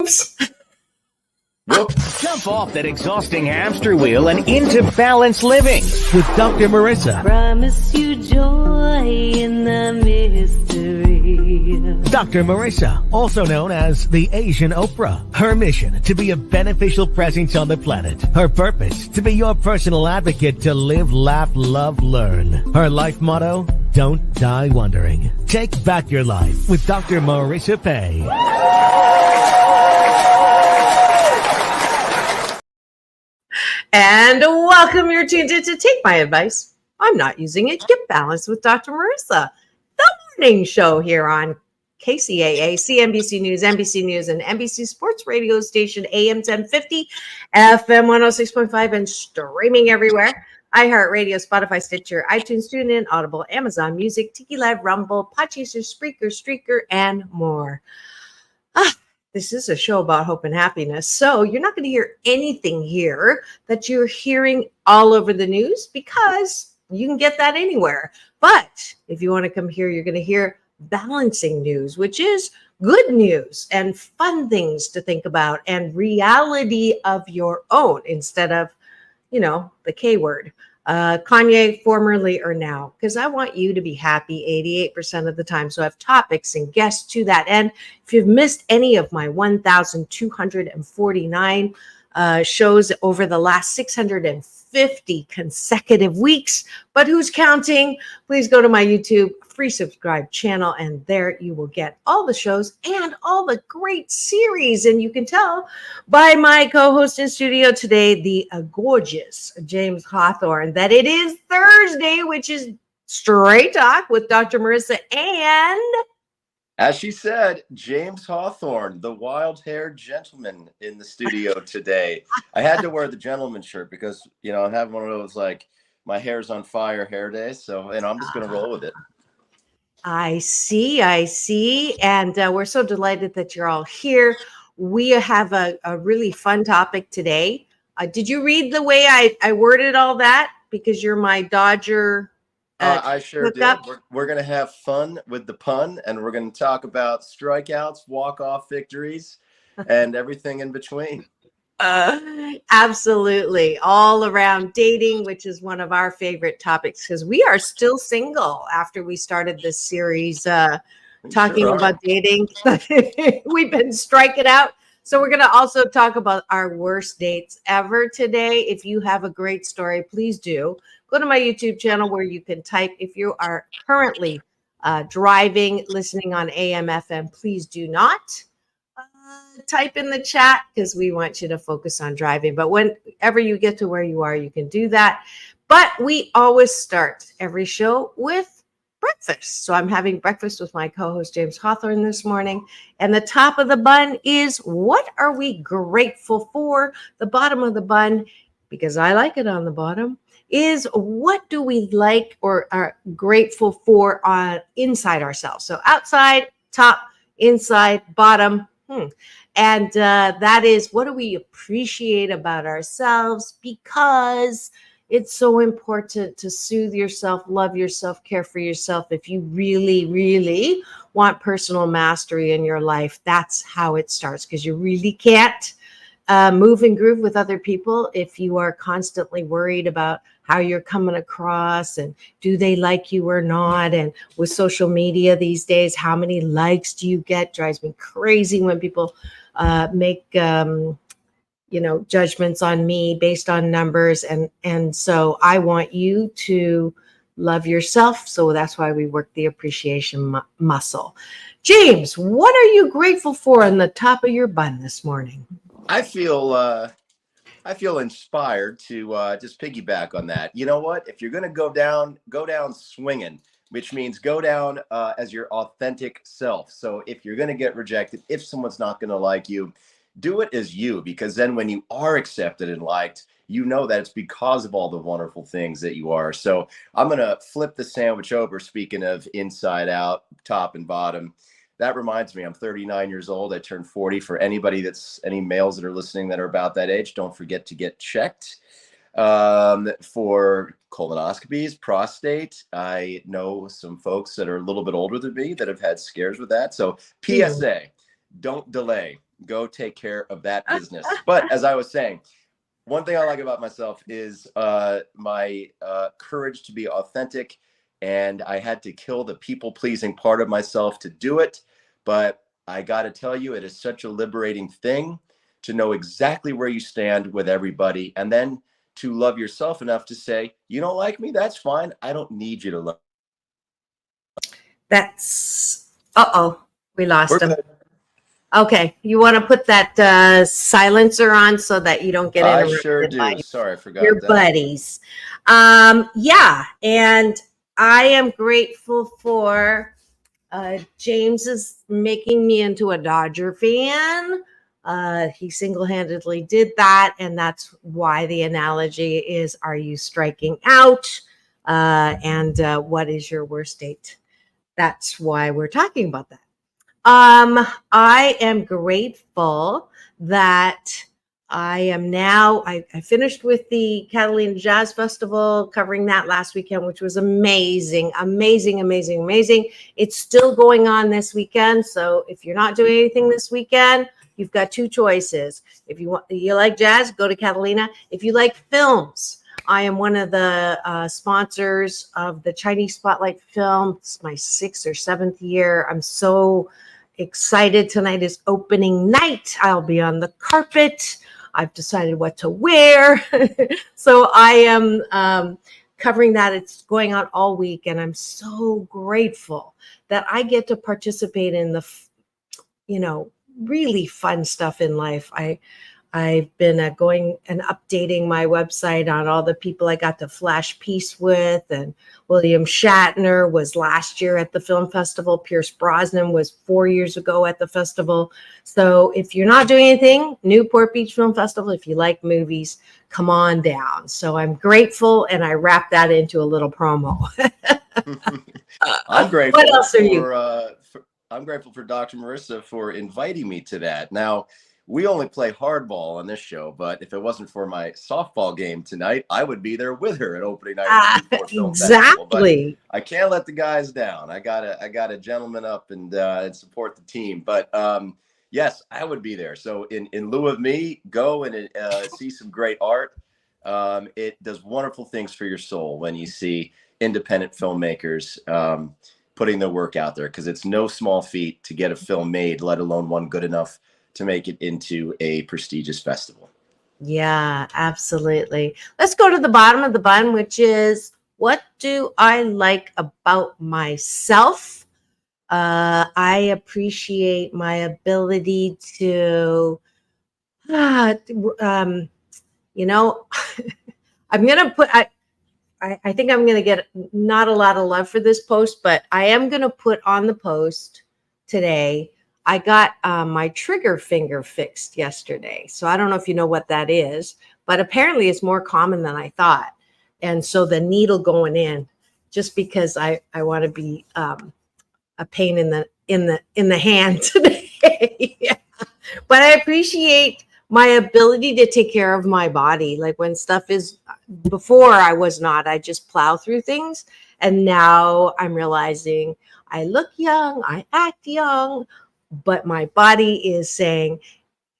Oops. Whoops. Jump off that exhausting hamster wheel and into balanced living with Dr. Marissa. Promise you joy in the mystery. Dr. Marissa, also known as the Asian Oprah. Her mission, to be a beneficial presence on the planet. Her purpose, to be your personal advocate to live, laugh, love, learn. Her life motto, don't die wondering. Take back your life with Dr. Marissa Pay. And welcome. You're tuned in to Take My Advice. I'm not using it. Get balanced with Dr. Marissa. The morning show here on KCAA, CNBC News, NBC News, and NBC Sports Radio Station, AM 1050, FM 106.5, and streaming everywhere. iHeartRadio, Spotify, Stitcher, iTunes, TuneIn, Audible, Amazon Music, Tiki Live, Rumble, Podchaser, Spreaker, Streaker, and more. This is a show about hope and happiness. So you're not going to hear anything here that you're hearing all over the news because you can get that anywhere. But if you want to come here, you're going to hear balancing news, which is good news and fun things to think about and reality of your own instead of, the K word. Kanye, formerly or now, because I want you to be happy 88% of the time. So I have topics and guests to that end. If you've missed any of my 1,249 shows over the last 650 consecutive weeks, but who's counting? Please go to my YouTube free subscribe channel, and there you will get all the shows and all the great series. And you can tell by my co-host in studio today, the gorgeous James Hawthorn, that it is Thursday, which is Straight Talk with Dr. Marissa and, as she said, James Hawthorn, the wild-haired gentleman in the studio today. I had to wear the gentleman shirt because, I'm having one of those, my hair's on fire hair days. So, I'm just going to roll with it. I see. And we're so delighted that you're all here. We have a really fun topic today. Did you read the way I worded all that? Because you're my Dodger. I sure did. We're going to have fun with the pun, and we're going to talk about strikeouts, walk-off victories, and everything in between. Absolutely. All around dating, which is one of our favorite topics because we are still single after we started this series talking about dating. We've been striking out. So we're going to also talk about our worst dates ever today. If you have a great story, please do go to my YouTube channel where you can type. If you are currently driving, listening on AM, FM, please do not type in the chat because we want you to focus on driving. But whenever you get to where you are, you can do that. But we always start every show with breakfast. So I'm having breakfast with my co-host James Hawthorn this morning. And the top of the bun is, what are we grateful for? The bottom of the bun, because I like it on the bottom, is what do we like or are grateful for inside ourselves? So outside, top, inside, bottom. And that is, what do we appreciate about ourselves? Because it's so important to soothe yourself, love yourself, care for yourself. If you really, really want personal mastery in your life, that's how it starts, because you really can't move and groove with other people if you are constantly worried about how you're coming across and do they like you or not. And with social media these days, how many likes do you get? Drives me crazy when people make judgments on me based on numbers. And so I want you to love yourself. So that's why we work the appreciation muscle. James, what are you grateful for on the top of your bun this morning? I feel inspired to just piggyback on that. You know what? If you're going to go down swinging, which means go down as your authentic self. So if you're going to get rejected, if someone's not going to like you, do it as you, because then when you are accepted and liked, you know that it's because of all the wonderful things that you are. So I'm going to flip the sandwich over. Speaking of inside out, top and bottom, that reminds me, I'm 39 years old. I turned 40. For any males that are listening that are about that age, don't forget to get checked for colonoscopies, prostate. I know some folks that are a little bit older than me that have had scares with that. So PSA, don't delay. go take care of that business. But as I was saying, one thing I like about myself is my courage to be authentic, and I had to kill the people-pleasing part of myself to do it. But I got to tell you, it is such a liberating thing to know exactly where you stand with everybody, and then to love yourself enough to say, you don't like me, that's fine. I don't need you to love. That's, we lost We're him. good. Okay, you want to put that silencer on so that you don't get I interrupted sure do. by Sorry, I forgot your that. buddies. Yeah, and I am grateful for James is making me into a Dodger fan. He single-handedly did that, and that's why the analogy is, are you striking out? And what is your worst date? That's why we're talking about that. I am grateful that I am now, I finished with the Catalina Jazz Festival, covering that last weekend, which was amazing, amazing, amazing, amazing. It's still going on this weekend. So if you're not doing anything this weekend, you've got two choices. If you like jazz, go to Catalina. If you like films, I am one of the sponsors of the Chinese Spotlight film. It's my 6th or 7th year. I'm so excited. Tonight is opening night. I'll be on the carpet. I've decided what to wear. So I am covering that. It's going on all week, and I'm so grateful that I get to participate in the, really fun stuff in life. I've been going and updating my website on all the people I got to flash peace with, and William Shatner was last year at the film festival. Pierce Brosnan was 4 years ago at the festival. So if you're not doing anything, Newport Beach Film Festival, if you like movies, come on down. So I'm grateful, and I wrap that into a little promo. I'm grateful. What else are you? I'm grateful for Dr. Marissa for inviting me to that. Now, we only play hardball on this show, but if it wasn't for my softball game tonight, I would be there with her at opening night. Exactly. I can't let the guys down. I got a gentleman up and support the team. But yes, I would be there. So in lieu of me, go and see some great art. It does wonderful things for your soul when you see independent filmmakers putting their work out there, because it's no small feat to get a film made, let alone one good enough to make it into a prestigious festival. Yeah, absolutely. Let's go to the bottom of the bun, which is, what do I like about myself? I appreciate my ability to, I'm going to put, I think I'm going to get not a lot of love for this post, but I am going to put on the post today. I got my trigger finger fixed yesterday. So I don't know if you know what that is, but apparently it's more common than I thought. And so the needle going in, just because I want to be a pain in the hand today. Yeah. But I appreciate my ability to take care of my body. Like when stuff is, before I was not, I just plow through things. And now I'm realizing I look young, I act young, but my body is saying,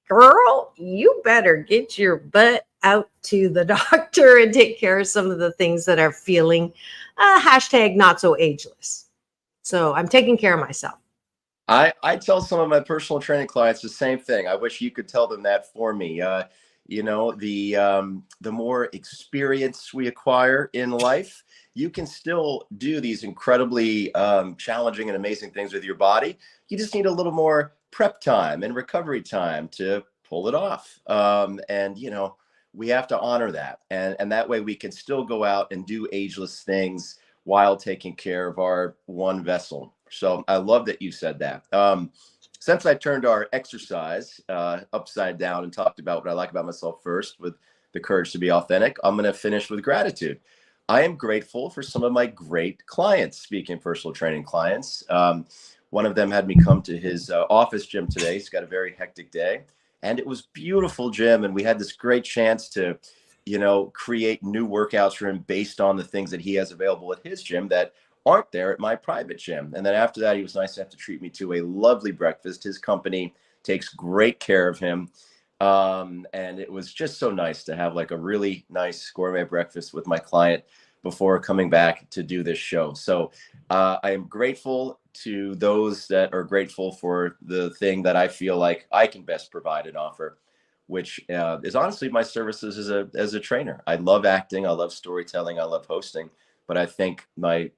girl, you better get your butt out to the doctor and take care of some of the things that are feeling hashtag not so ageless. So I'm taking care of myself. I tell some of my personal training clients the same thing. I wish you could tell them that for me. The more experience we acquire in life, you can still do these incredibly challenging and amazing things with your body. You just need a little more prep time and recovery time to pull it off. We have to honor that. And that way we can still go out and do ageless things while taking care of our one vessel. So I love that you said that. Since I turned our exercise upside down and talked about what I like about myself first with the courage to be authentic, I'm going to finish with gratitude. I am grateful for some of my great clients, speaking personal training clients. One of them had me come to his office gym today. He's got a very hectic day, and it was beautiful gym. And we had this great chance to, create new workouts for him based on the things that he has available at his gym that aren't there at my private gym. And then after that, he was nice enough to treat me to a lovely breakfast. His company takes great care of him. And it was just so nice to have like a really nice gourmet breakfast with my client before coming back to do this show. So I am grateful to those that are grateful for the thing that I feel like I can best provide and offer, which is honestly my services as a trainer. I love acting, I love storytelling, I love hosting, but I think my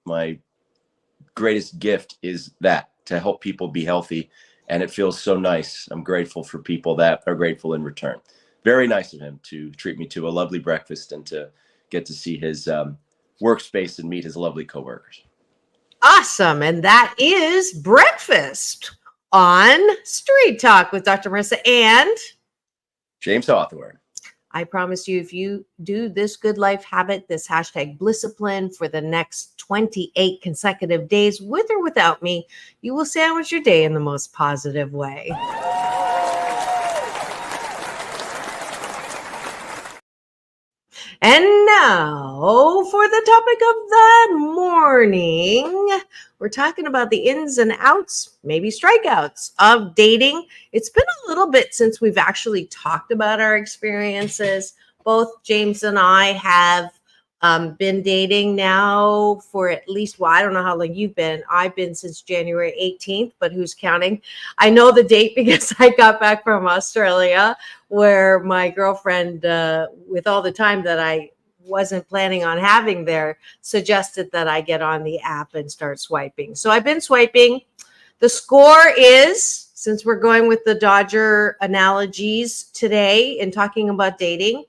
greatest gift is that, to help people be healthy. And it feels so nice. I'm grateful for people that are grateful in return. Very nice of him to treat me to a lovely breakfast and to get to see his workspace and meet his lovely coworkers. Awesome. And that is breakfast on Street Talk with Dr. Marissa and James Hawthorn. I promise you, if you do this good life habit, this hashtag Blisscipline for the next 28 consecutive days, with or without me, you will sandwich your day in the most positive way. And now for the topic of the morning. We're talking about the ins and outs, maybe strikeouts of dating. It's been a little bit since we've actually talked about our experiences. Both James and I have been dating now for at least, well, I don't know how long you've been. I've been since January 18th, but who's counting? I know the date because I got back from Australia, where my girlfriend, with all the time that I wasn't planning on having there, suggested that I get on the app and start swiping. So I've been swiping. The score is, since we're going with the Dodger analogies today and talking about dating,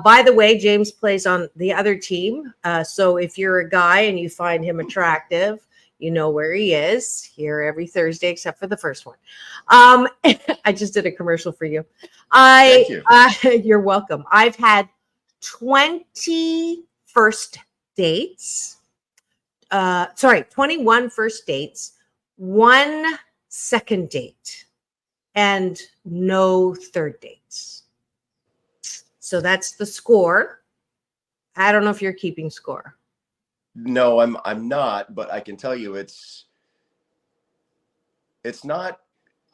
by the way, James plays on the other team. So if you're a guy and you find him attractive, you know where he is, here every Thursday, except for the first one. I just did a commercial for you. Thank you. You're welcome. I've had 20 first dates. 21 first dates, 1 second date, and no third dates. So that's the score. I don't know if you're keeping score. No, I'm not, but I can tell you it's not,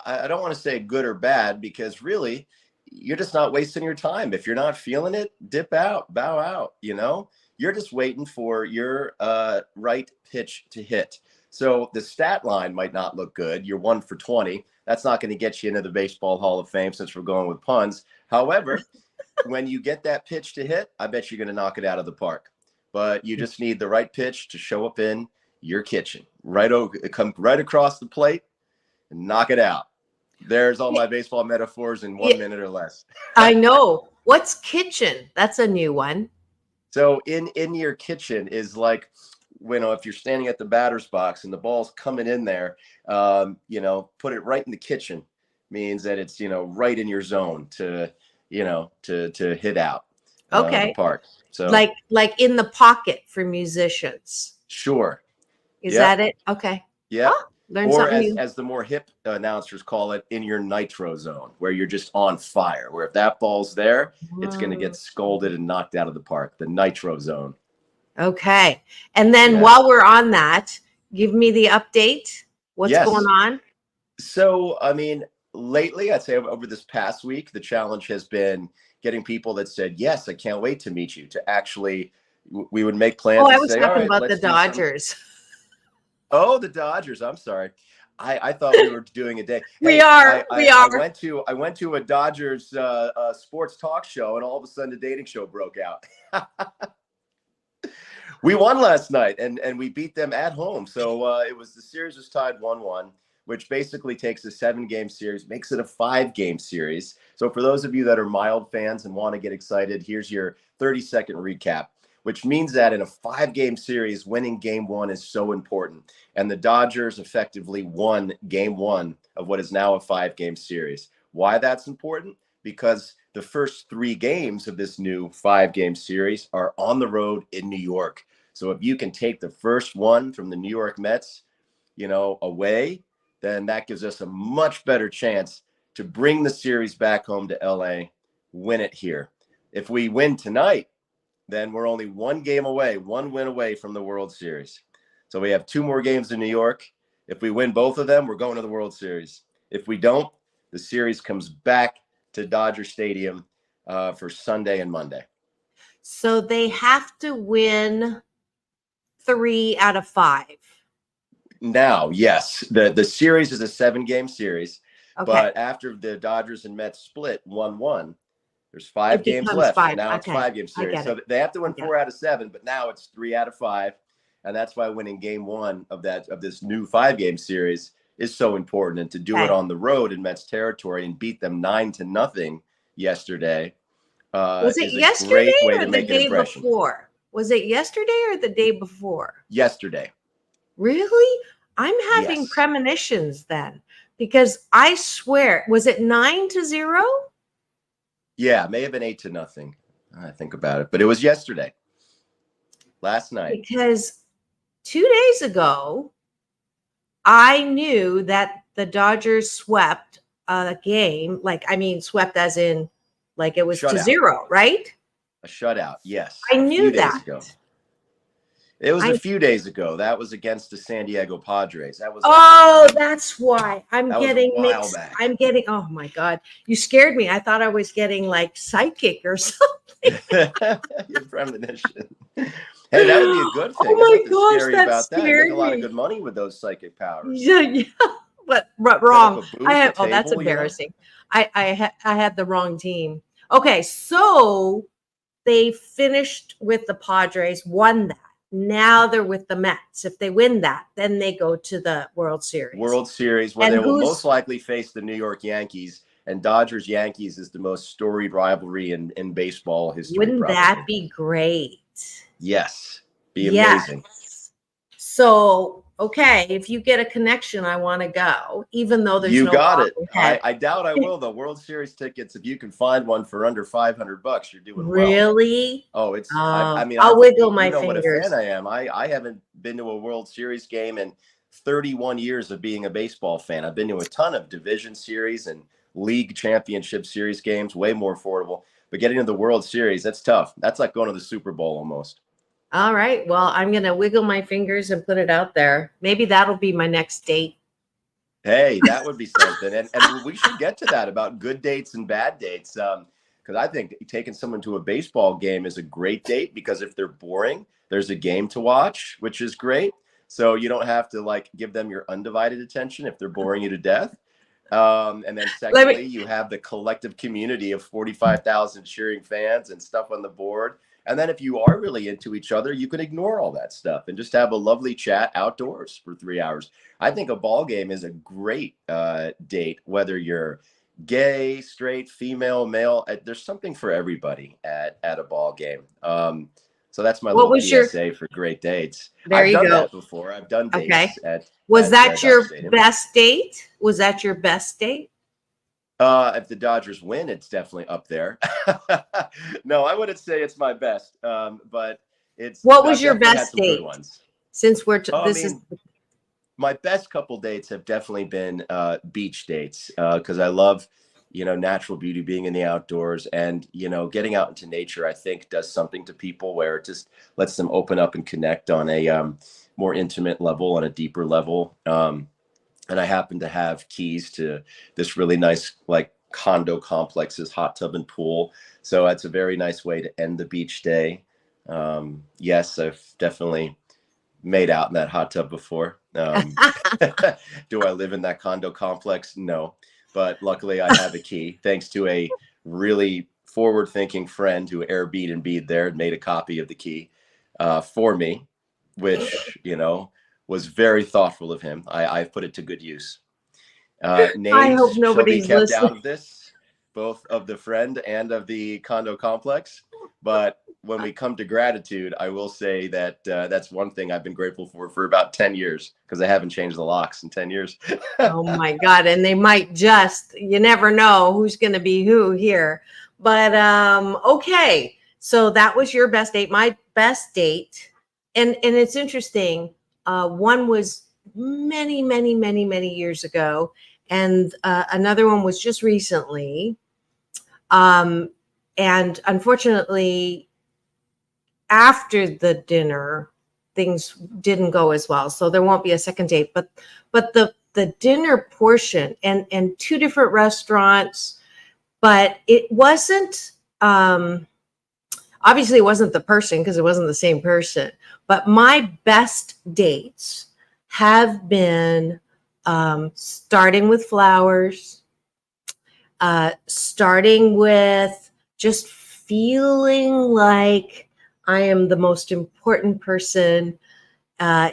I don't want to say good or bad, because really you're just not wasting your time. If you're not feeling it, dip out, bow out, you're just waiting for your right pitch to hit. So the stat line might not look good. You're 1 for 20. That's not going to get you into the Baseball Hall of Fame, since we're going with puns. However, when you get that pitch to hit, I bet you're going to knock it out of the park. But you just need the right pitch to show up in your kitchen, come right across the plate and knock it out. There's all my baseball metaphors in 1 minute or less. I know. What's kitchen? That's a new one. So in your kitchen is like, if you're standing at the batter's box and the ball's coming in there, put it right in the kitchen means that it's, right in your zone to hit out. Okay. The park. So like in the pocket for musicians. Sure. Is that it? Okay. Yeah. Oh, learn or something new. as the more hip announcers call it, in your nitro zone, where you're just on fire, where if that ball's there, it's going to get scolded and knocked out of the park. The nitro zone. Okay. And then while we're on that, give me the update. What's going on? So, lately, I'd say over this past week, the challenge has been getting people that said, yes, I can't wait to meet you, to actually, we would make plans. I was talking about the Dodgers. Oh, the Dodgers. I'm sorry. I thought we were doing a day. We are. I went to a Dodgers sports talk show, and all of a sudden the dating show broke out. We won last night, and we beat them at home. So the series was tied 1-1, which basically takes a 7-game series, makes it a 5-game series. So for those of you that are mild fans and want to get excited, here's your 30-second recap, which means that in a 5-game series, winning game 1 is so important. And the Dodgers effectively won game 1 of what is now a 5-game series. Why that's important? Because the first 3 games of this new 5-game series are on the road in New York. So if you can take the first one from the New York Mets, away, then that gives us a much better chance to bring the series back home to LA, win it here. If we win tonight, then we're only 1 game away, 1 win away from the World Series. So we have 2 more games in New York. If we win both of them, we're going to the World Series. If we don't, The series comes back to Dodger Stadium for Sunday and Monday. So they have to win 3 out of 5. Now, yes, the series is a 7-game series, Okay. but after the Dodgers and Mets split 1-1, there's 5 It games becomes left. 5. So now it's Okay. 5-game I series. get So it. they have to win I get 4 out of 7, but now it's 3 out of 5. And that's why winning game 1 of this new 5-game series is so important. And to do it Okay. on the road in Mets territory and beat them 9-0 yesterday Was it is a yesterday great way or to the make an day impression. before? Was it yesterday or the day before? Yesterday. Really? I'm having Yes. premonitions then, because I swear, was it 9-0? Yeah, it may have been 8-0. I think about it, but it was yesterday, last night. Because 2 days ago, I knew that the Dodgers swept a game, swept as in like it was Shutout. 0, right? A shutout, yes. I a knew few days that. ago. It was a few days ago. That was against the San Diego Padres. That was That's why I'm that was a getting while mixed. back. I'm getting, oh my God, you scared me. I thought I was getting like psychic or something. Your premonition. Hey, that would be a good thing. Oh my There's nothing gosh, scary that about that. scared Make a lot of me. good money with those psychic powers. Yeah. But Set up wrong. a booth, a table, That's you know? embarrassing. I had the wrong team. Okay, so they finished with the Padres, won that. Now they're with the Mets. If they win that, then they go to the World Series. World Series, where And they will who's- most likely face the New York Yankees. And Dodgers-Yankees is the most storied rivalry in baseball history. Wouldn't probably. that be great? Yes. Be Yes. amazing. So, okay, if you get a connection, I want to go, even though there's You no got it. bobblehead. I doubt I will. The World Series tickets, if you can find one for under $500, you're doing well. Really? Oh, it's. I'll wiggle my you know fingers. what a fan I am. I haven't been to a World Series game in 31 years of being a baseball fan. I've been to a ton of division series and league championship series games, way more affordable. But getting to the World Series, that's tough. That's like going to the Super Bowl almost. All right. Well, I'm going to wiggle my fingers and put it out there. Maybe that'll be my next date. Hey, that would be something. And we should get to that about good dates and bad dates. Because I think taking someone to a baseball game is a great date, because if they're boring, there's a game to watch, which is great. So you don't have to like give them your undivided attention if they're boring you to death. And then secondly, you have the collective community of 45,000 cheering fans and stuff on the board. And then if you are really into each other, you can ignore all that stuff and just have a lovely chat outdoors for 3 hours. I think a ball game is a great date, whether you're gay, straight, female, male. There's something for everybody at a ball game. So that's my little PSA for great dates. I've done that before. I've done dates Was that your Stadium. best date? Was that your best date? If the Dodgers win, it's definitely up there. No, I wouldn't say it's my best, but it's. What was your best date? Since we're my best couple dates have definitely been beach dates, because I love, natural beauty, being in the outdoors, and getting out into nature. I think does something to people where it just lets them open up and connect on a more intimate level, on a deeper level. And I happen to have keys to this really nice, like, condo complex's hot tub and pool. So it's a very nice way to end the beach day. Yes, I've definitely made out in that hot tub before. Do I live in that condo complex? No. But luckily I have a key, thanks to a really forward-thinking friend who Airbnb'd there and made a copy of the key for me, which, was very thoughtful of him. I've put it to good use. Names I hope nobody's shall be kept listening. out of this, both of the friend and of the condo complex. But when we come to gratitude, I will say that that's one thing I've been grateful for about 10 years, because I haven't changed the locks in 10 years. Oh my God. And they might you never know who's going to be who here. But okay. So that was your best date. My best date. And it's interesting. One was many, many, many, many years ago. And another one was just recently. And unfortunately, after the dinner, things didn't go as well. So there won't be a second date. But the the dinner portion and two different restaurants, but it wasn't, obviously it wasn't the person because it wasn't the same person, but my best dates have been starting with flowers, starting with just feeling like I am the most important person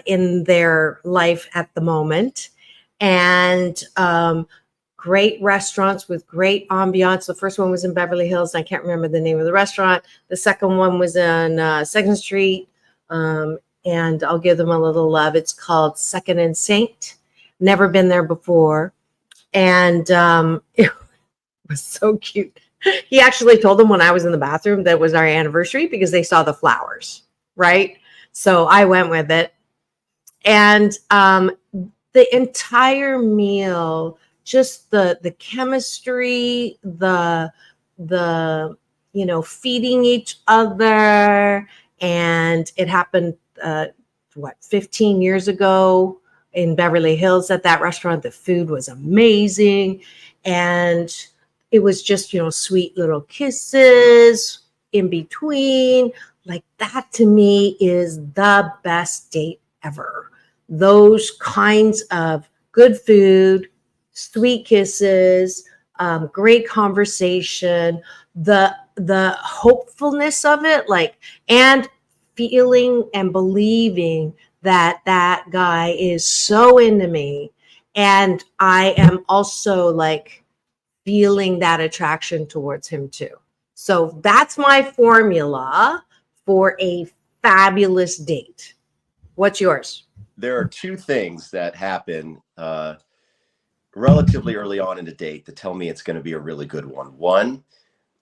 in their life at the moment, and great restaurants with great ambiance. The first one was in Beverly Hills. I can't remember the name of the restaurant. The second one was on 2nd Street, and I'll give them a little love. It's called Second and Saint. Never been there before, and it was so cute. He actually told them when I was in the bathroom that it was our anniversary because they saw the flowers, right? So I went with it. And the entire meal, just the chemistry, the feeding each other, and it happened 15 years ago in Beverly Hills at that restaurant. The food was amazing, and it was just sweet little kisses in between. Like that to me is the best date ever. Those kinds of good food, sweet kisses, great conversation, the hopefulness of it, and feeling and believing that that guy is so into me, and I am also feeling that attraction towards him too. So that's my formula for a fabulous date. What's yours? There are two things that happen relatively early on in a date that tell me it's going to be a really good one. One,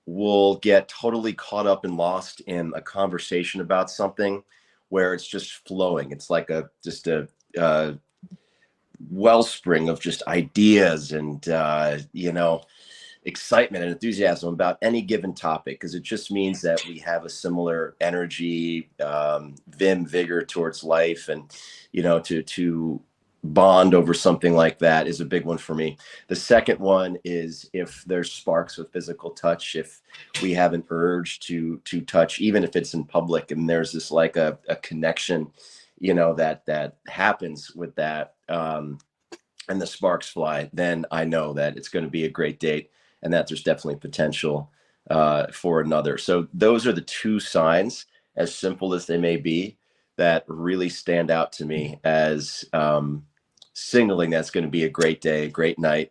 we'll get totally caught up and lost in a conversation about something where it's just flowing. It's like just a wellspring of just ideas and excitement and enthusiasm about any given topic, because it just means that we have a similar energy, vigor towards life, and to bond over something like that is a big one for me. The second one is if there's sparks of physical touch, if we have an urge to touch, even if it's in public, and there's this a connection that happens with that, and the sparks fly, then I know that it's going to be a great date, and that there's definitely potential for another. So those are the two signs, as simple as they may be, that really stand out to me as signaling that's going to be a great day, a great night,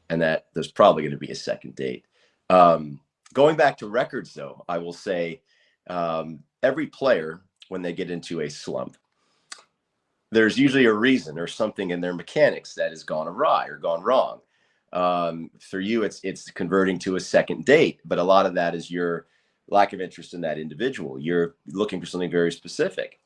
and that there's probably going to be a second date. Going back to records, though, I will say every player, when they get into a slump, there's usually a reason or something in their mechanics that has gone awry or gone wrong. For you, it's converting to a second date, but a lot of that is your lack of interest in that individual. You're looking for something very specific.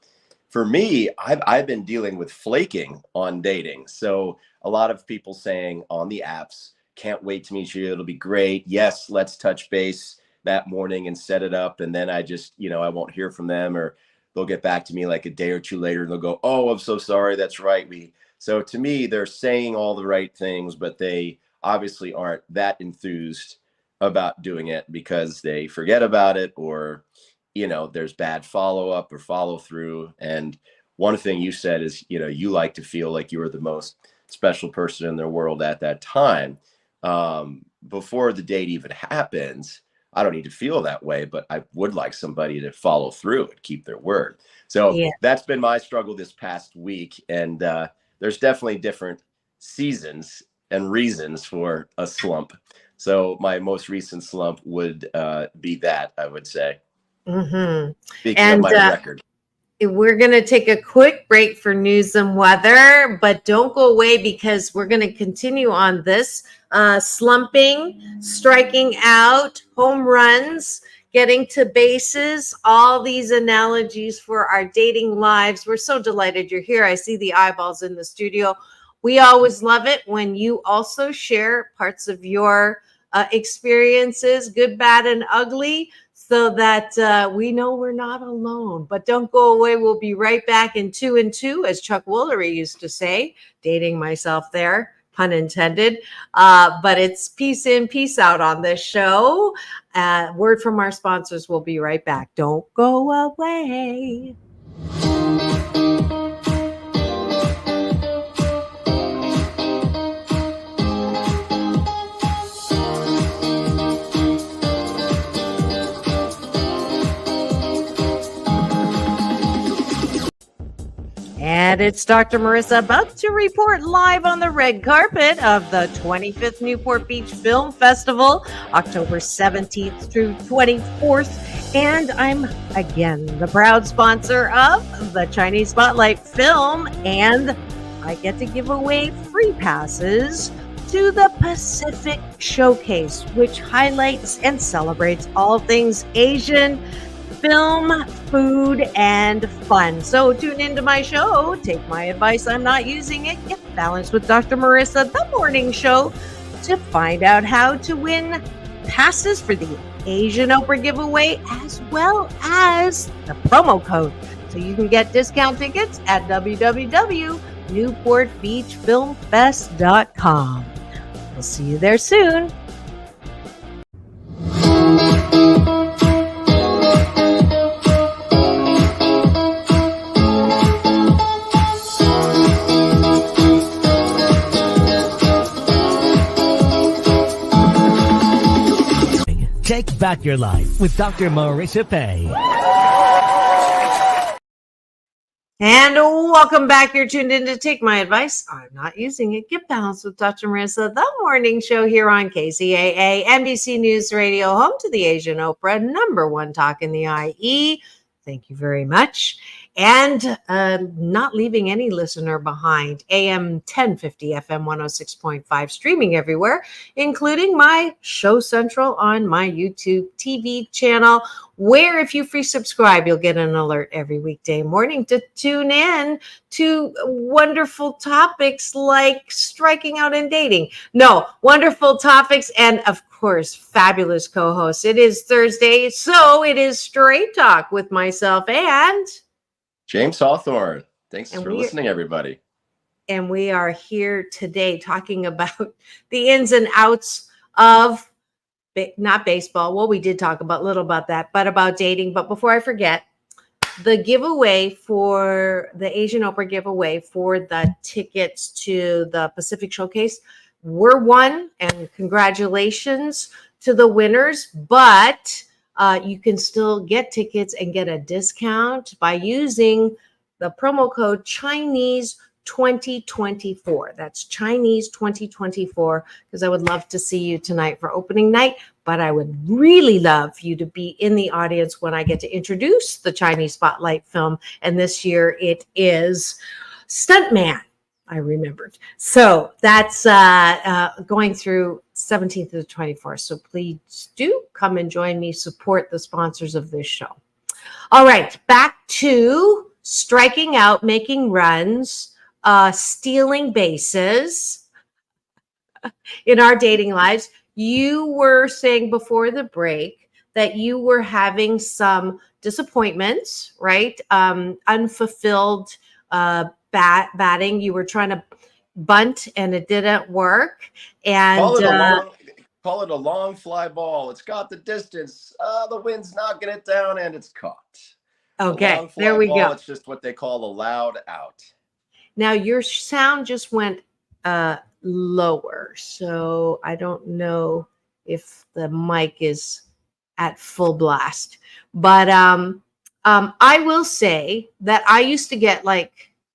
For me, I've been dealing with flaking on dating. So a lot of people saying on the apps, can't wait to meet you, it'll be great. Yes, let's touch base that morning and set it up. And then I just, I won't hear from them, or they'll get back to me a day or two later and they'll go, oh, I'm so sorry. That's right. So to me, they're saying all the right things, but they obviously aren't that enthused about doing it because they forget about it, or there's bad follow-up or follow-through. And one thing you said is, you like to feel like you were the most special person in their world at that time. Before the date even happens, I don't need to feel that way, but I would like somebody to follow through and keep their word. So That's been my struggle this past week. And there's definitely different seasons and reasons for a slump. So my most recent slump would be that, I would say. Mm-hmm. Speaking of my record. We're going to take a quick break for news and weather, but don't go away because we're going to continue on this slumping, striking out, home runs, getting to bases, all these analogies for our dating lives. We're so delighted you're here. I see the eyeballs in the studio. We always love it when you also share parts of your experiences, good, bad, and ugly. so that we know we're not alone. But don't go away. We'll be right back in 2 and 2, as Chuck Woolery used to say, dating myself there, pun intended. But it's peace in, peace out on this show. Word from our sponsors. We'll be right back. Don't go away. And it's Dr. Marissa about to report live on the red carpet of the 25th Newport Beach Film Festival, October 17th through 24th. And I'm, again, the proud sponsor of the Chinese Spotlight Film. And I get to give away free passes to the Pacific Showcase, which highlights and celebrates all things Asian film, food, and fun. So tune into my show. Take my advice. I'm not using it. Get balanced with Dr. Marissa, the morning show, to find out how to win passes for the Asian Oprah giveaway, as well as the promo code. So you can get discount tickets at www.newportbeachfilmfest.com. We'll see you there soon. Take back your life with Dr. Marissa Pay. And welcome back. You're tuned in to Take My Advice. I'm not using it. Get balanced with Dr. Marissa, the morning show here on KCAA, NBC News Radio, home to the Asian Oprah, #1 talk in the IE. Thank you very much. And not leaving any listener behind. AM 1050, FM 106.5, streaming everywhere, including my Show Central on my YouTube TV channel, where if you free subscribe, you'll get an alert every weekday morning to tune in to wonderful topics like striking out and dating. No, wonderful topics and, of course, fabulous co-hosts. It is Thursday, so it is Straight Talk with myself and James Hawthorn. Thanks for listening, everybody. And we are here today talking about the ins and outs of not baseball. Well, we did talk a little about that, but about dating. But before I forget, the giveaway for the Asian Oprah giveaway for the tickets to the Pacific Showcase were won, and congratulations to the winners. But you can still get tickets and get a discount by using the promo code Chinese 2024. That's Chinese 2024, because I would love to see you tonight for opening night, but I would really love you to be in the audience when I get to introduce the Chinese Spotlight film. And this year it is Stuntman. I remembered. So that's going through 17th to the 24th. So please do come and join me, support the sponsors of this show. All right, back to striking out, making runs, stealing bases in our dating lives. You were saying before the break that you were having some disappointments, right? Unfulfilled batting. You were trying to bunt and it didn't work. And call it a long fly ball. It's got the distance. The wind's knocking it down and it's caught. Okay, there we go. It's just what they call a loud out. Now your sound just went lower, so I don't know if the mic is at full blast. But I will say that I used to get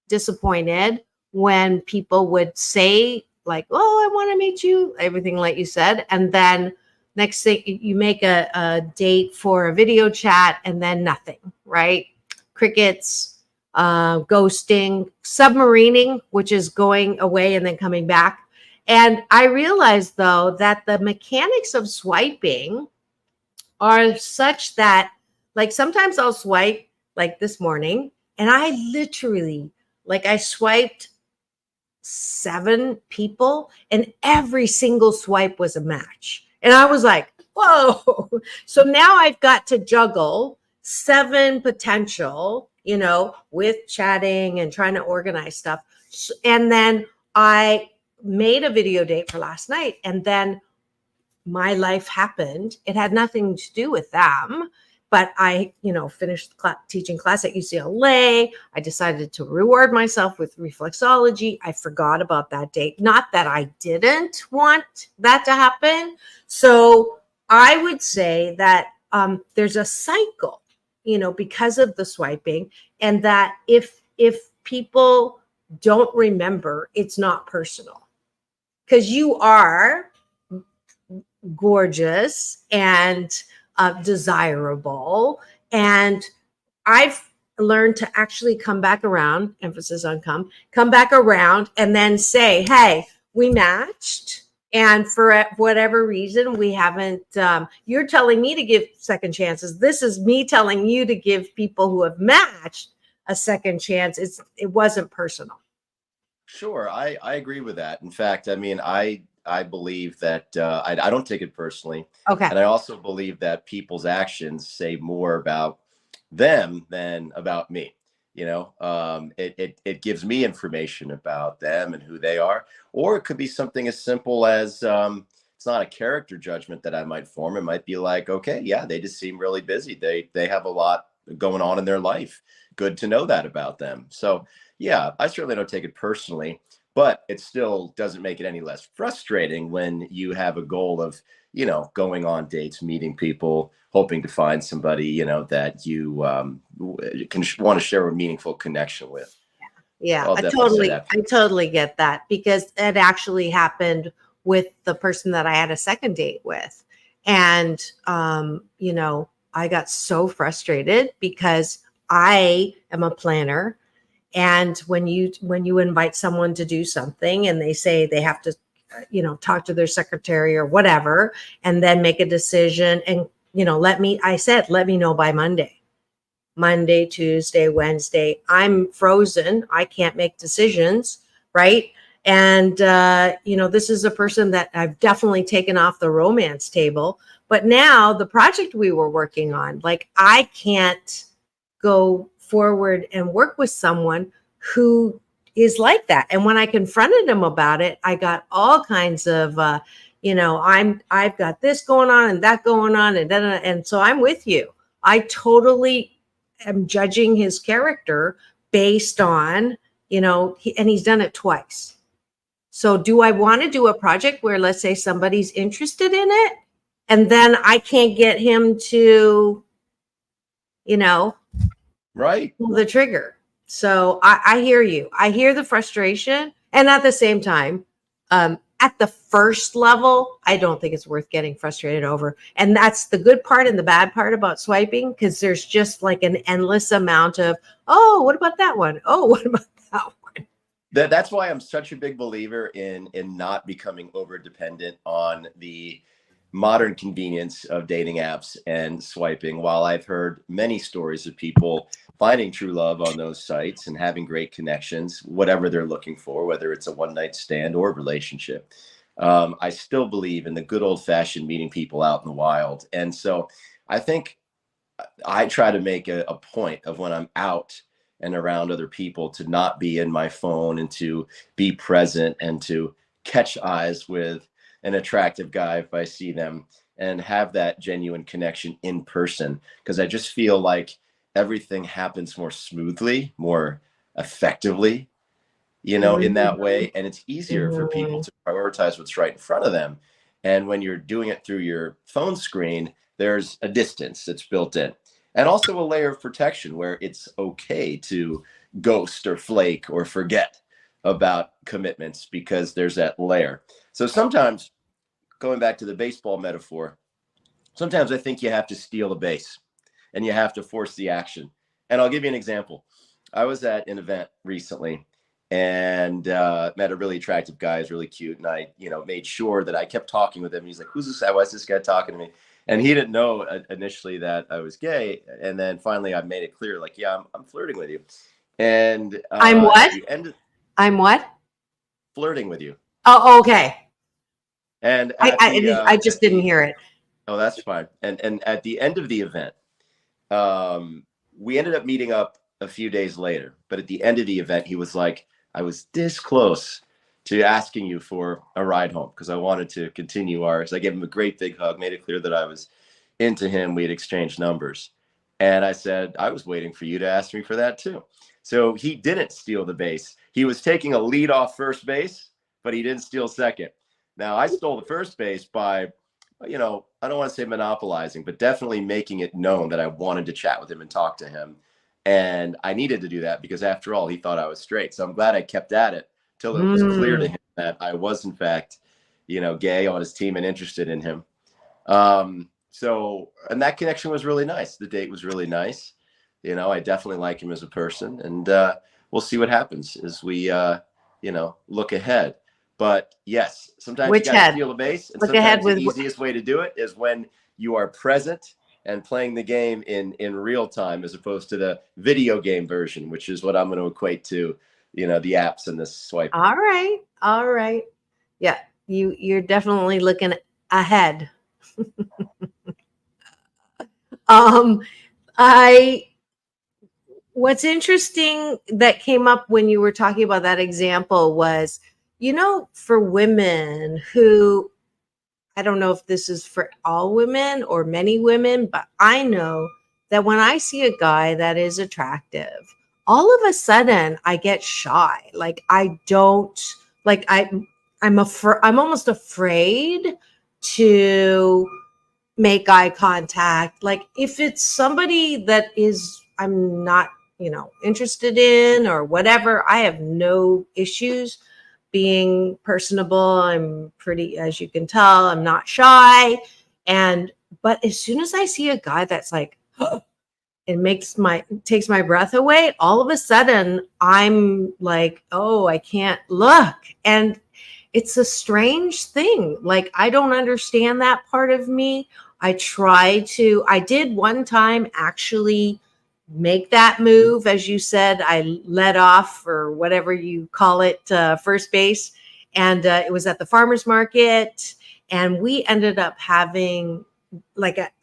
disappointed when people would say oh, I want to meet you, everything like you said, and then next thing you make a date for a video chat and then nothing, right? Crickets, ghosting, submarining, which is going away and then coming back. And I realized though that the mechanics of swiping are such that sometimes I'll swipe this morning and I literally I swiped 7 people and every single swipe was a match. And I was like, whoa. So now I've got to juggle 7 potential, with chatting and trying to organize stuff. And then I made a video date for last night, and then my life happened. It had nothing to do with them, but I, finished teaching class at UCLA. I decided to reward myself with reflexology. I forgot about that date. Not that I didn't want that to happen. So I would say that there's a cycle, because of the swiping, and that if people don't remember, it's not personal, because you are gorgeous and desirable. And I've learned to actually come back around, emphasis on come back around, and then say, hey, we matched. And for whatever reason, we haven't, you're telling me to give second chances. This is me telling you to give people who have matched a second chance. It wasn't personal. Sure. I agree with that. In fact, I mean, I believe that I don't take it personally. Okay. And I also believe that people's actions say more about them than about me. It gives me information about them and who they are. Or it could be something as simple as it's not a character judgment that I might form. It might be like, okay, yeah, they just seem really busy. They have a lot going on in their life. Good to know that about them. So yeah, I certainly don't take it personally, but it still doesn't make it any less frustrating when you have a goal of, going on dates, meeting people, hoping to find somebody, that you can want to share a meaningful connection with. Yeah, I totally get that, because it actually happened with the person that I had a second date with. And, I got so frustrated because I am a planner. And when you invite someone to do something and they say they have to, talk to their secretary or whatever, and then make a decision, and, let me know by Monday, Tuesday, Wednesday, I'm frozen. I can't make decisions. Right. And, this is a person that I've definitely taken off the romance table, but now the project we were working on, like, I can't go forward and work with someone who is like that. And when I confronted him about it, I got all kinds of, I've got this going on and that going on. And so I'm with you. I totally am judging his character based on, and he's done it twice. So do I want to do a project where, let's say, somebody's interested in it, and then I can't get him to, right, pull the trigger? So I hear you. I hear the frustration. And at the same time, at the first level, I don't think it's worth getting frustrated over. And that's the good part and the bad part about swiping, because there's just like an endless amount of, oh, what about that one? Oh, what about that one? That's why I'm such a big believer in not becoming over dependent on the modern convenience of dating apps and swiping. While I've heard many stories of people finding true love on those sites and having great connections, whatever they're looking for, whether it's a one-night stand or a relationship, I still believe in the good old-fashioned meeting people out in the wild. And so I think I try to make a point of, when I'm out and around other people, to not be in my phone and to be present and to catch eyes with an attractive guy if I see them, and have that genuine connection in person. Because I just feel like everything happens more smoothly, more effectively, in that way. And it's easier for people to prioritize what's right in front of them. And when you're doing it through your phone screen, there's a distance that's built in. And also a layer of protection where it's okay to ghost or flake or forget about commitments, because there's that layer. So sometimes, going back to the baseball metaphor, sometimes I think you have to steal a base and you have to force the action. And I'll give you an example. I was at an event recently and met a really attractive guy. He's really cute. And I, made sure that I kept talking with him. He's like, who's this guy? Why is this guy talking to me? And he didn't know initially that I was gay. And then finally I made it clear, like, yeah, I'm flirting with you. And I'm what? I'm what? Flirting with you. Oh, okay. And I just didn't hear it. Oh, that's fine. And at the end of the event, we ended up meeting up a few days later. But at the end of the event, he was like, I was this close to asking you for a ride home because I wanted to continue ours. I gave him a great big hug, made it clear that I was into him. We had exchanged numbers. And I said, I was waiting for you to ask me for that too. So he didn't steal the base. He was taking a lead off first base, but he didn't steal second. Now, I stole the first base by, I don't want to say monopolizing, but definitely making it known that I wanted to chat with him and talk to him. And I needed to do that because after all, he thought I was straight. So I'm glad I kept at it till it was clear to him that I was in fact, gay on his team and interested in him. And that connection was really nice. The date was really nice. I definitely like him as a person, and we'll see what happens as we, look ahead. But yes, sometimes you got to steal a base, and sometimes the easiest way to do it is when you are present and playing the game in real time, as opposed to the video game version, which is what I'm going to equate to, the apps and the swipe. All right. Yeah, you're definitely looking ahead. What's interesting that came up when you were talking about that example was, for women who, I don't know if this is for all women or many women, but I know that when I see a guy that is attractive, all of a sudden I get shy. Like I'm almost afraid to make eye contact. Like if it's somebody that I'm not, interested in or whatever, I have no issues being personable. I'm pretty, as you can tell, I'm not shy. But as soon as I see a guy that's like, it takes my breath away, all of a sudden I'm like, oh, I can't look. And it's a strange thing. Like, I don't understand that part of me. I did one time actually make that move. As you said, I led off, or whatever you call it, first base. And it was at the farmer's market. And we ended up having,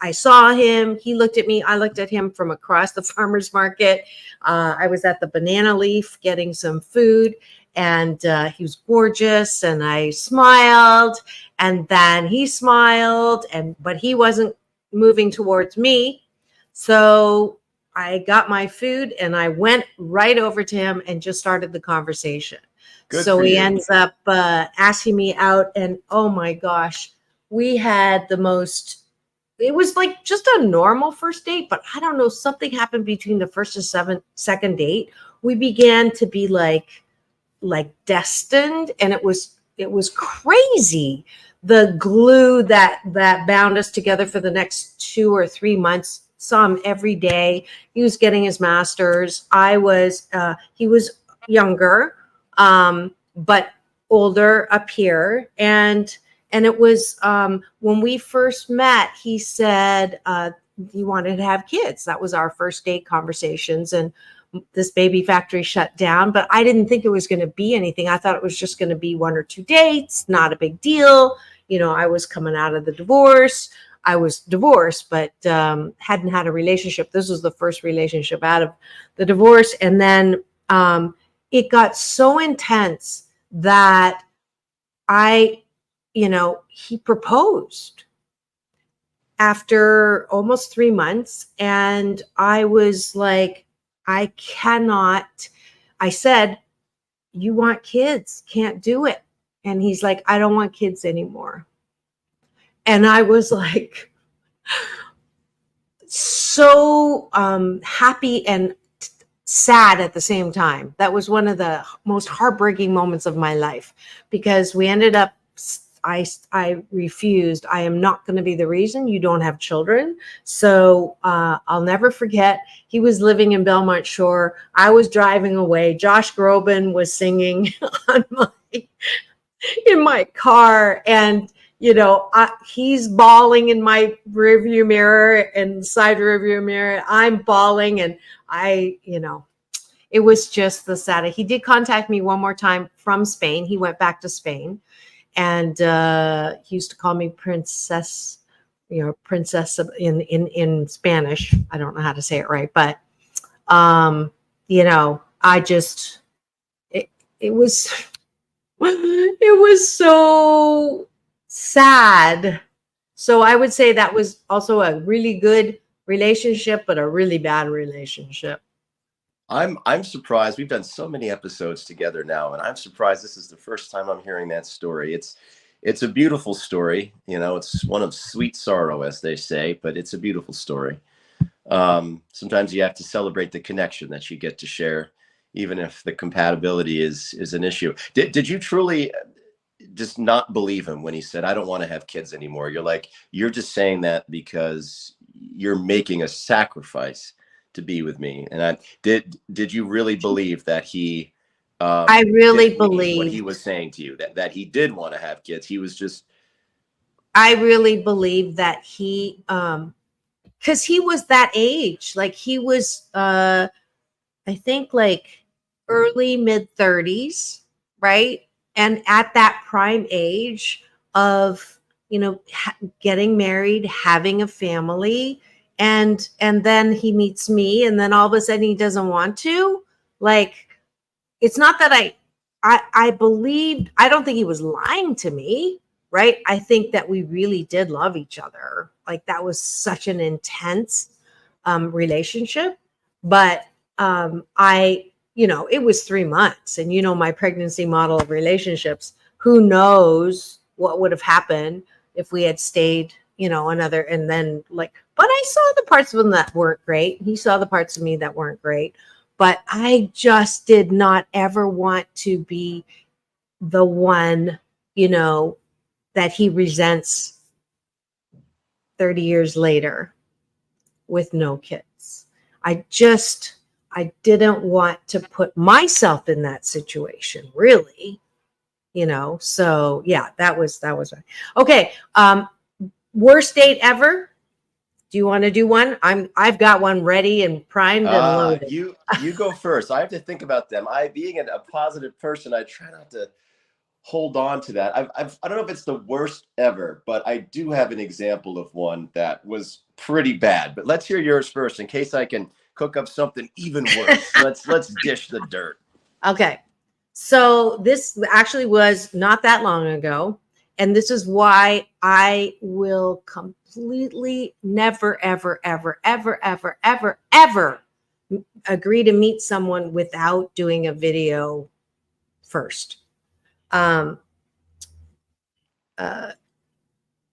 I saw him, he looked at me, I looked at him from across the farmer's market. I was at the Banana Leaf getting some food, and he was gorgeous, and I smiled, and then he smiled, but he wasn't moving towards me. So I got my food and I went right over to him and just started the conversation. So he ends up asking me out, and oh my gosh, we had it was like just a normal first date, but I don't know, something happened between the first and second date. We began to be like destined, and it was crazy. The glue that bound us together for the next 2 or 3 months. Saw him every day. He was getting his master's. He was younger, but older up here. And it was, when we first met, he said, he wanted to have kids. That was our first date conversations. And this baby factory shut down, but I didn't think it was going to be anything. I thought it was just going to be 1 or 2 dates, not a big deal. I was coming out of the divorce. I was divorced, but hadn't had a relationship. This was the first relationship out of the divorce. And then it got so intense that he proposed after almost 3 months. And I was like, I said, you want kids, can't do it. And he's like, I don't want kids anymore. And I was like, so happy and sad at the same time. That was one of the most heartbreaking moments of my life, because we ended up, I refused. I am not going to be the reason you don't have children. So I'll never forget. He was living in Belmont Shore. I was driving away. Josh Groban was singing in my car, and he's bawling in my rearview mirror and side rearview mirror. I'm bawling, and it was just the saddest. He did contact me one more time from Spain. He went back to Spain, and he used to call me Princess princess in Spanish. I don't know how to say it right, but I just it was it was so sad. So I would say that was also a really good relationship, but a really bad relationship. I'm surprised. We've done so many episodes together now, and I'm surprised this is the first time I'm hearing that story. It's a beautiful story. It's one of sweet sorrow, as they say, but it's a beautiful story. Sometimes you have to celebrate the connection that you get to share, even if the compatibility is an issue. Did you truly just not believe him when he said, "I don't want to have kids anymore"? You're just saying that because you're making a sacrifice to be with me. And did you really believe that he I really didn't mean what believe he was saying to you, that he did want to have kids? He was just I really believe that he because he was that age. Like he was I think like early mid 30s, right? And at that prime age of getting married, having a family, and then he meets me, and then all of a sudden he doesn't want to. Like, it's not that I believed. I don't think he was lying to me, right? I think that we really did love each other. Like, that was such an intense relationship. But it was 3 months, and my pregnancy model of relationships, who knows what would have happened if we had stayed, another, and then but I saw the parts of him that weren't great. He saw the parts of me that weren't great, but I just did not ever want to be the one, that he resents 30 years later with no kids. I didn't want to put myself in that situation, really, so yeah, that was okay. Worst date ever. Do you want to do one? I've got one ready and primed and loaded. You go first. I have to think about them. Being a positive person, I try not to hold on to that. I don't know if it's the worst ever, but I do have an example of one that was pretty bad. But let's hear yours first, in case I can cook up something even worse. let's dish the dirt. Okay. So this actually was not that long ago. And this is why I will completely never, ever, ever, ever, ever, ever, ever agree to meet someone without doing a video first.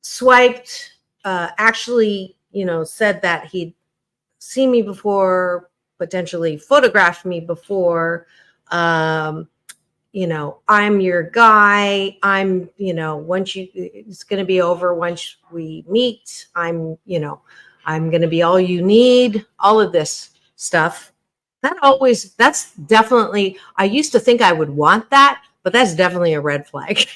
Swiped, actually, said that he'd seen me before, potentially photographed me before. I'm your guy. I'm, it's going to be over once we meet. I'm going to be all you need, all of this stuff. That's definitely, I used to think I would want that, but that's definitely a red flag.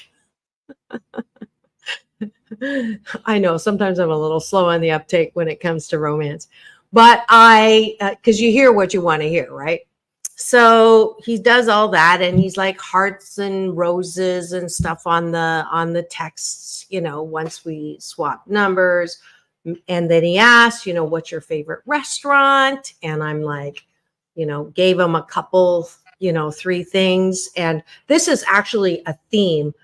I know sometimes I'm a little slow on the uptake when it comes to romance, but because you hear what you want to hear, right? So he does all that, and he's like hearts and roses and stuff on the texts, once we swap numbers. And then he asked, what's your favorite restaurant? And I'm like, gave him a couple, 3 things. And this is actually a theme.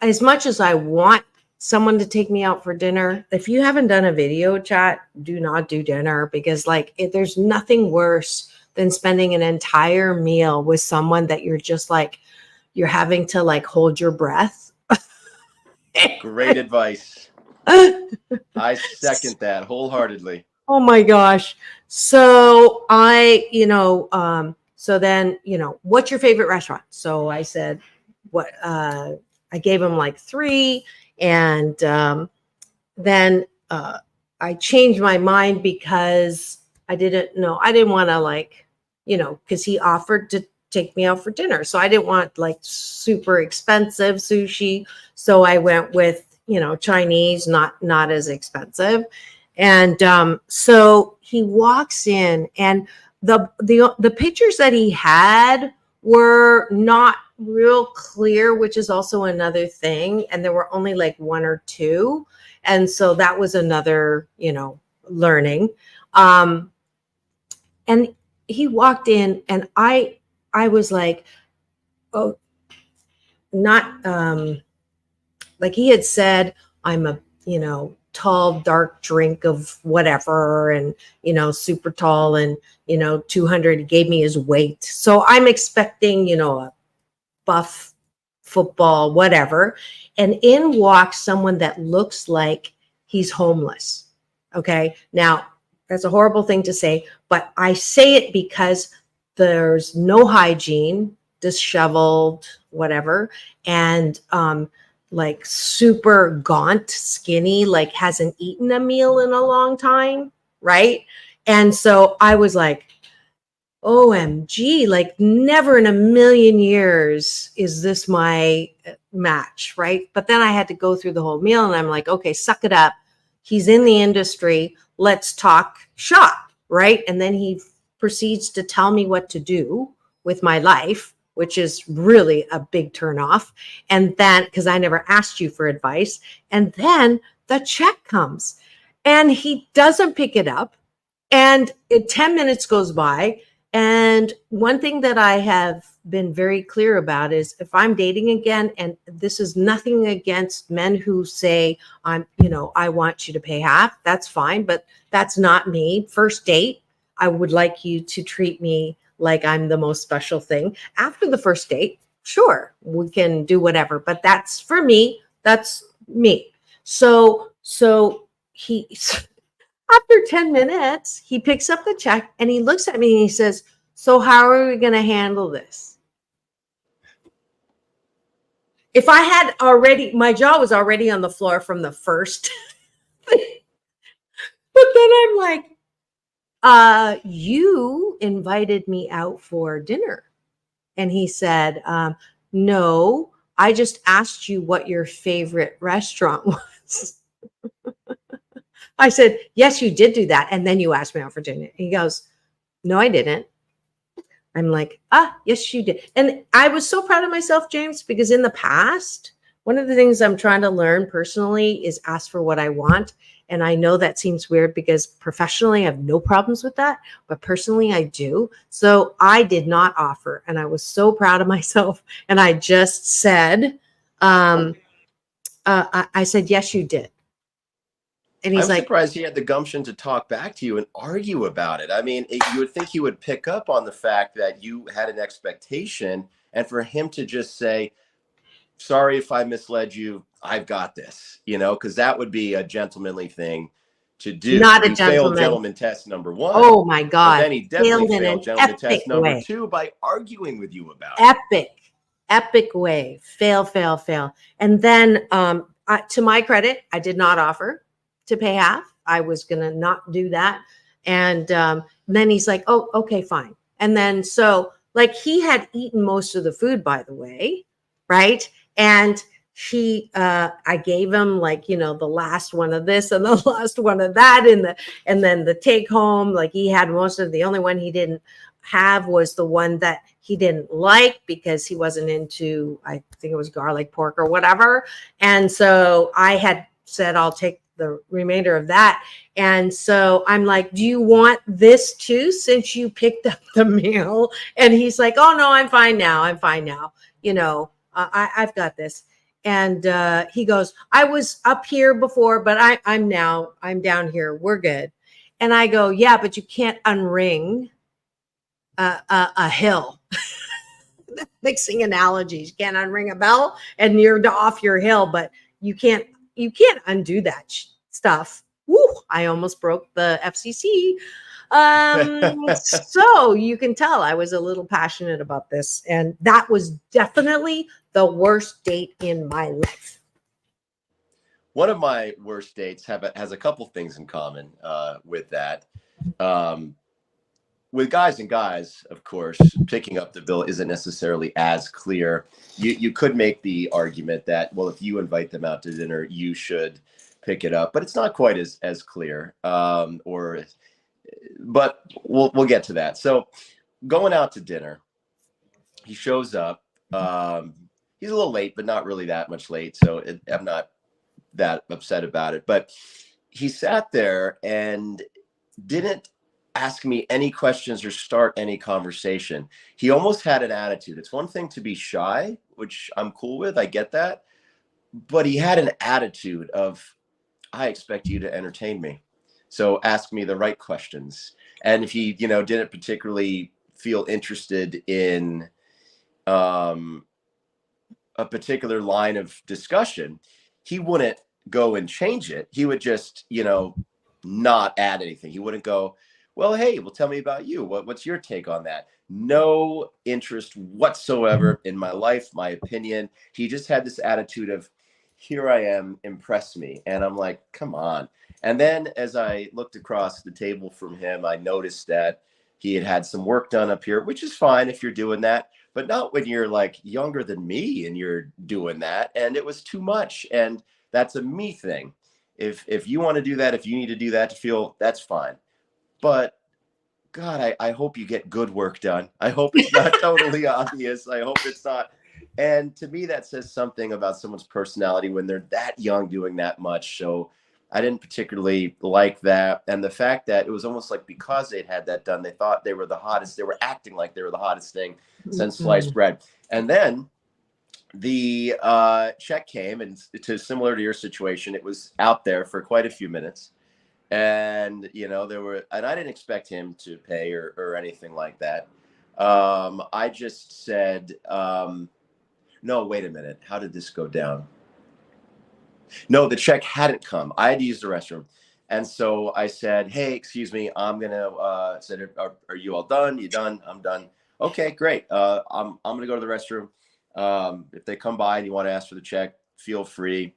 As much as I want someone to take me out for dinner, if you haven't done a video chat, do not do dinner, because there's nothing worse than spending an entire meal with someone that you're just you're having to hold your breath. Great advice. I second that wholeheartedly. Oh my gosh. So so then, what's your favorite restaurant? So I said, I gave him 3, and then I changed my mind because I didn't want to because he offered to take me out for dinner. So I didn't want super expensive sushi. So I went with, Chinese, not as expensive. And so he walks in, and the pictures that he had were not real clear, which is also another thing. And there were only like one or two. And so that was another, learning. And he walked in and I was like, oh, not like he had said, I'm a, tall, dark drink of whatever, and, super tall and, 200, he gave me his weight. So I'm expecting, a buff football, whatever. And in walks someone that looks like he's homeless. Okay. Now, that's a horrible thing to say, but I say it because there's no hygiene, disheveled, whatever. And, like super gaunt, skinny, like hasn't eaten a meal in a long time. Right. And so I was like, OMG, like never in a million years is this my match. Right. But then I had to go through the whole meal and I'm like, okay, suck it up. He's in the industry. Let's talk shop. Right. And then he proceeds to tell me what to do with my life, which is really a big turnoff. And then, because I never asked you for advice, and then the check comes and he doesn't pick it up. And 10 minutes goes by. And one thing that I have been very clear about is if I'm dating again, and this is nothing against men who say, I want you to pay half, that's fine, but that's not me. First date, I would like you to treat me like I'm the most special thing. After the first date, sure, we can do whatever, but that's for me. That's me. So he, after 10 minutes, he picks up the check and he looks at me and he says, so how are we going to handle this? If I had already, my jaw was already on the floor from the first thing. But then I'm like, you invited me out for dinner. And he said, no, I just asked you what your favorite restaurant was. I said, yes, you did do that. And then you asked me out for dinner. He goes, no, I didn't. I'm like, yes, you did. And I was so proud of myself, James, because in the past, one of the things I'm trying to learn personally is ask for what I want. And I know that seems weird because professionally, I have no problems with that, but personally, I do. So I did not offer. And I was so proud of myself. And I just said, I said, yes, you did. And he's I'm like, surprised he had the gumption to talk back to you and argue about it. I mean, you would think he would pick up on the fact that you had an expectation, and for him to just say, sorry if I misled you, I've got this, because that would be a gentlemanly thing to do. not a You failed gentleman. gentleman test number one. Oh my But God. then he definitely Failed in failed an gentleman test epic number way. 2 by arguing with you about it. Epic way. Fail. And then to my credit, I did not offer to pay half. I was going to not do that. And then he's like, oh, okay, fine. And then so like he had eaten most of the food, by the way, right? And I gave him like, the last one of this and the last one of that and then the take home, like he had most of the only one he didn't have was the one that he didn't like because he wasn't into, I think it was garlic pork or whatever. And so I had said, I'll take the remainder of that. And so I'm like, do you want this too, since you picked up the meal? And he's like, oh no, I'm fine now. I've got this. And he goes, I was up here before, but I'm down here. We're good. And I go, yeah, but you can't unring a hill. Mixing analogies. You can't unring a bell and you're off your hill, but you can't undo that stuff. Woo, I almost broke the FCC. So you can tell I was a little passionate about this. And that was definitely the worst date in my life. One of my worst dates has a couple things in common with that. With guys and guys, of course, picking up the bill isn't necessarily as clear. You could make the argument that, well, if you invite them out to dinner, you should pick it up, but it's not quite as clear. But we'll get to that. So going out to dinner, he shows up. He's a little late, but not really that much late. So I'm not that upset about it. But he sat there and didn't ask me any questions or start any conversation. He almost had an attitude. It's one thing to be shy, which I'm cool with. I get that. But he had an attitude of, I expect you to entertain me. So ask me the right questions. And if he, didn't particularly feel interested in a particular line of discussion, he wouldn't go and change it. He would just, not add anything. He wouldn't go, well, hey, well, tell me about you. What's your take on that? No interest whatsoever in my life, my opinion. He just had this attitude of, here I am, impress me. And I'm like, come on. And then as I looked across the table from him, I noticed that he had some work done up here, which is fine if you're doing that, but not when you're like younger than me and you're doing that. And it was too much. And that's a me thing. If you want to do that, if you need to do that to feel, that's fine. But God, I hope you get good work done. I hope it's not totally obvious. I hope it's not. And to me, that says something about someone's personality when they're that young doing that much. So I didn't particularly like that. And the fact that it was almost like because they'd had that done, they thought they were the hottest. They were acting like they were the hottest thing since sliced bread. And then the check came, and similar to your situation, it was out there for quite a few minutes. And, and I didn't expect him to pay or anything like that. I just said, no, wait a minute. How did this go down? No, the check hadn't come. I had to use the restroom. And so I said, hey, excuse me, I'm going to, said, are you all done? You done? I'm done. Okay, great. I'm going to go to the restroom. If they come by and you want to ask for the check, feel free.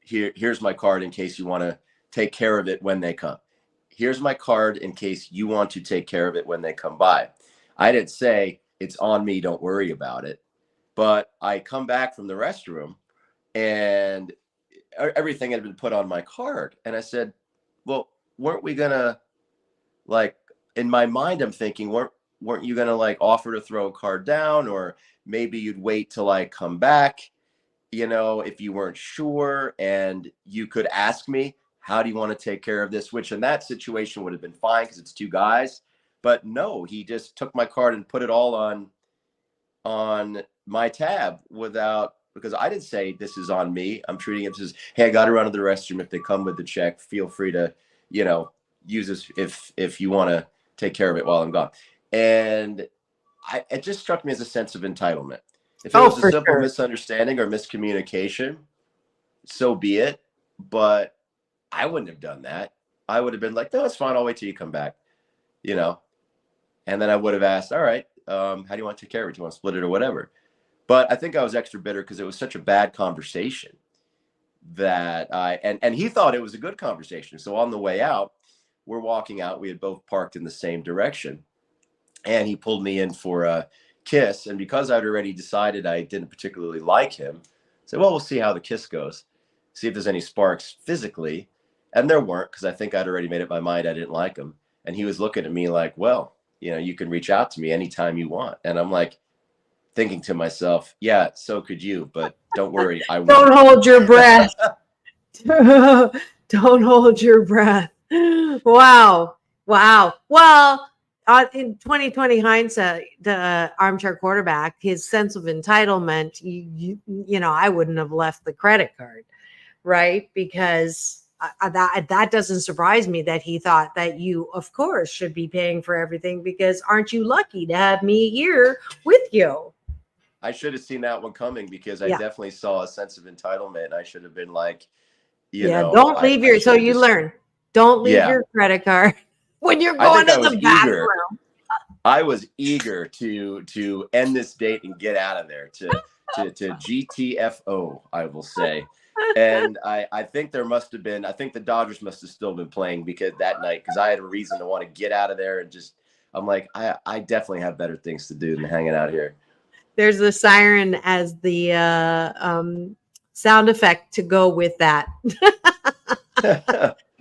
Here's my card in case you want to take care of it when they come. Here's my card in case you want to take care of it when they come by. I didn't say it's on me, don't worry about it. But I come back from the restroom and everything had been put on my card. And I said, well, weren't we going to, like, in my mind, I'm thinking, weren't you going to like offer to throw a card down, or maybe you'd wait till I come back, if you weren't sure, and you could ask me, how do you want to take care of this? Which in that situation would have been fine because it's two guys. But no, he just took my card and put it all on my tab because I didn't say this is on me. I'm treating it as, hey, I got to run to the restroom. If they come with the check, feel free to, use this if you want to take care of it while I'm gone. And it just struck me as a sense of entitlement. If it was a simple misunderstanding or miscommunication, so be it. But I wouldn't have done that. I would have been like, no, it's fine. I'll wait till you come back, And then I would have asked, all right, how do you want to take care of it? Do you want to split it or whatever? But I think I was extra bitter because it was such a bad conversation that and he thought it was a good conversation. So on the way out, we're walking out. We had both parked in the same direction. And he pulled me in for a kiss. And because I'd already decided I didn't particularly like him, I said, well, we'll see how the kiss goes. See if there's any sparks physically. And there weren't, because I think I'd already made up my mind I didn't like him. And he was looking at me like, well, you can reach out to me anytime you want. And I'm like thinking to myself, yeah, so could you, but don't worry. I won't. Don't hold your breath. Don't hold your breath. Wow. Well, in 2020 hindsight, the armchair quarterback, his sense of entitlement, I wouldn't have left the credit card, right? Because that doesn't surprise me that he thought that you, of course, should be paying for everything, because aren't you lucky to have me here with you? I should have seen that one coming, because I definitely saw a sense of entitlement. I should have been like, don't leave don't leave your credit card when you're going to the bathroom. I was eager to end this date and get out of there to GTFO, I will say. And I think the Dodgers must have still been playing that night, because I had a reason to want to get out of there. And I'm like, I definitely have better things to do than hanging out here. There's the siren as the sound effect to go with that.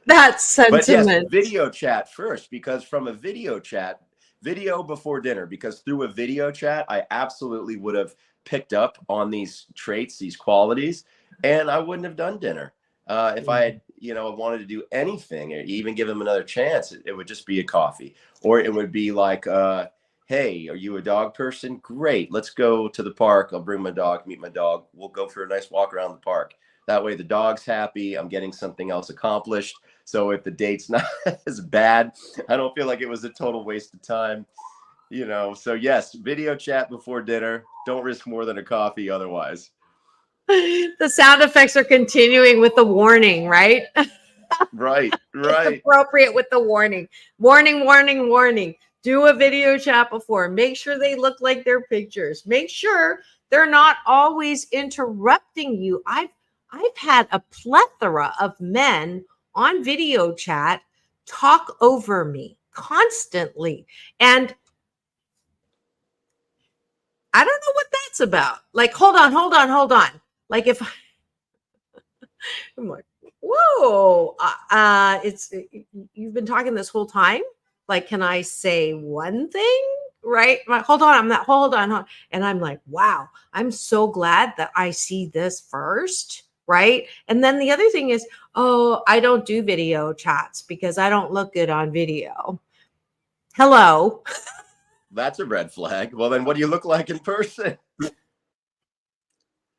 That sentiment. But yes, video chat first, because from a video chat, video before dinner, because through a video chat, I absolutely would have picked up on these traits, these qualities, and I wouldn't have done dinner. If I had, wanted to do anything, or even give him another chance, it would just be a coffee. Or it would be like, hey, are you a dog person? Great. Let's go to the park. I'll bring my dog, meet my dog. We'll go for a nice walk around the park. That way the dog's happy. I'm getting something else accomplished. So if the date's not as bad, I don't feel like it was a total waste of time. So yes, video chat before dinner. Don't risk more than a coffee otherwise. The sound effects are continuing with the warning, right? Right. It's appropriate with the warning. Warning, warning, warning. Do a video chat before. Make sure they look like their pictures. Make sure they're not always interrupting you. I've had a plethora of men on video chat talk over me constantly. And I don't know what that's about. Like, hold on. Like if I'm like, whoa, you've been talking this whole time. Like, can I say one thing? Right? I'm like, hold on. And I'm like, wow, I'm so glad that I see this first. Right. And then the other thing is, oh, I don't do video chats because I don't look good on video. Hello. That's a red flag. Well, then what do you look like in person?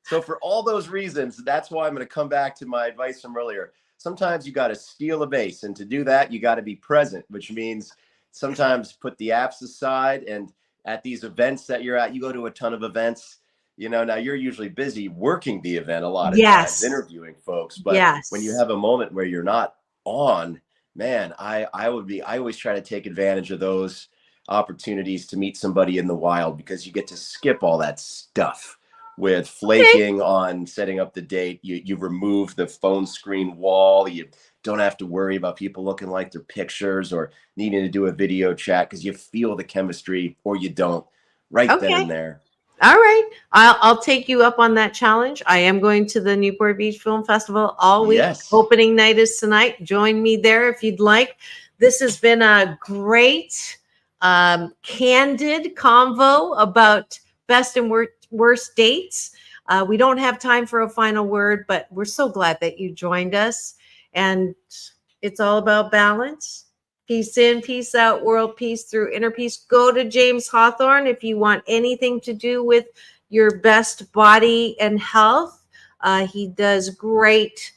So for all those reasons, that's why I'm going to come back to my advice from earlier. Sometimes you got to steal a base, and to do that, you got to be present, which means sometimes put the apps aside. And at these events that you're at, you go to a ton of events. Now you're usually busy working the event a lot of times, interviewing folks. But when you have a moment where you're not on, man, I always try to take advantage of those opportunities to meet somebody in the wild, because you get to skip all that stuff with flaking on setting up the date. You remove the phone screen wall. You don't have to worry about people looking like their pictures or needing to do a video chat, because you feel the chemistry, or you don't, then and there. All right. I'll take you up on that challenge. I am going to the Newport Beach Film Festival all week. Yes. Opening night is tonight. Join me there if you'd like. This has been a great, candid convo about best and worst dates. We don't have time for a final word, but we're so glad that you joined us. And it's all about balance. Peace in, peace out, world peace through inner peace. Go to James Hawthorn if you want anything to do with your best body and health. He does great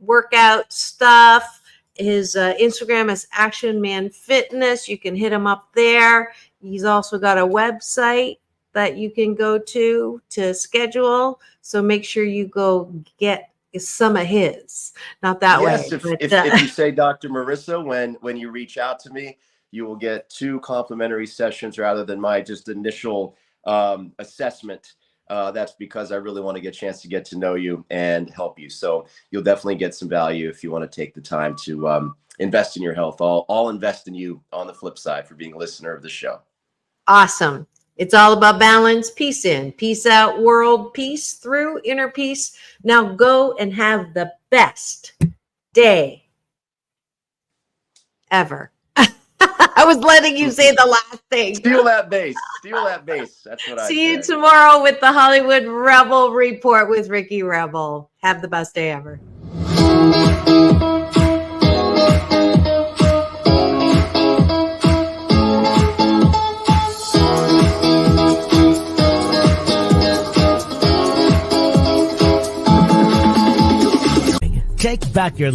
workout stuff. His Instagram is Action Man Fitness. You can hit him up there. He's also got a website that you can go to schedule. So make sure you go get some of his. Not that way. If you say Dr. Marissa, when you reach out to me, you will get 2 complimentary sessions rather than my just initial assessment. That's because I really want to get a chance to get to know you and help you. So you'll definitely get some value if you want to take the time to invest in your health. I'll invest in you on the flip side for being a listener of the show. Awesome. It's all about balance. Peace in, peace out, world peace through inner peace. Now go and have the best day ever. I was letting you say the last thing. Steal that base. That's what I see you tomorrow with the Hollywood Rebel Report with Ricky Rebel. Have the best day ever. Take back your